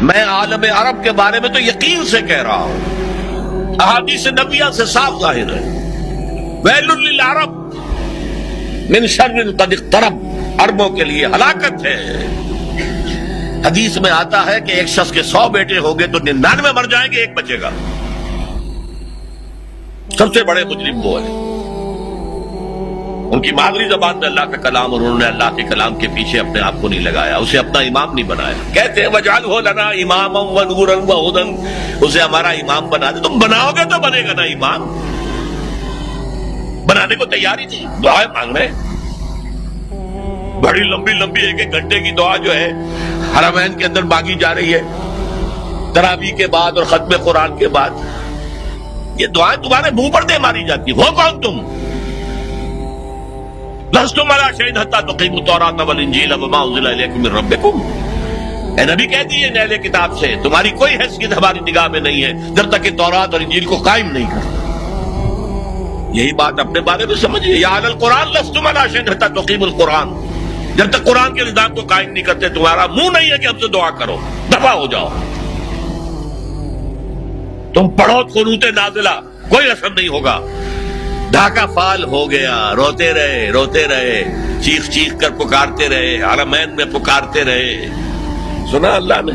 میں عالم عرب کے بارے میں تو یقین سے کہہ رہا ہوں، احادیث نبیہ سے صاف ظاہر ہے، ویل للعرب من شر قد اقترب، عربوں کے لیے ہلاکت ہے۔ حدیث میں آتا ہے کہ ایک شخص کے 100 بیٹے ہوں گے تو 99 مر جائیں گے، ایک بچے گا۔ سب سے بڑے مجرم وہ ہیں، ان کی مادری زبان میں اللہ کا کلام، اور انہوں نے اللہ کے کلام کے پیچھے اپنے آپ کو نہیں لگایا، اسے اپنا امام نہیں بنایا۔ کہتے ہیں وَاجْعَلْهُ لَنَا إِمَامًا وَنُورًا وَهُدًى، اسے ہمارا امام بنا دے۔ تم بناؤ گے تو بنے گا نا امام، بنانے کو تیاری تھی، دعائیں مانگ رہے ہیں۔ بڑی لمبی لمبی ایک ایک گھنٹے کی دعا جو ہے حرمین کے اندر مانگی جا رہی ہے، تراویح کے بعد اور ختم قرآن کے بعد، یہ دعائیں تمہارے منہ پر دے ماری جاتی۔ ہو کون تم؟ لستم علی شیء حتی تقیموا التوراۃ والانجیل وما انزل الیکم من ربکم، اے نبی کہہ دیجیے اہل کتاب سے تمہاری کوئی حیثیت ہماری نگاہ میں نہیں ہے جب تک کہ تورات اور انجیل کو قائم نہیں کرتے۔ یہی بات اپنے بارے میں سمجھیے، یا اہل القرآن لستم علی شیء حتی تقیموا القرآن، جب تک قرآن کے نظام کو قائم نہیں کرتے تمہارا منہ نہیں ہے کہ ہم سے دعا کرو، دفع ہو جاؤ۔ تم پڑھو قنوت نازلہ، کوئی اثر نہیں ہوگا۔ ڈھاکہ فال ہو گیا، روتے رہے، چیخ چیخ کر پکارتے رہے، حرمین میں پکارتے رہے، سنا اللہ نے۔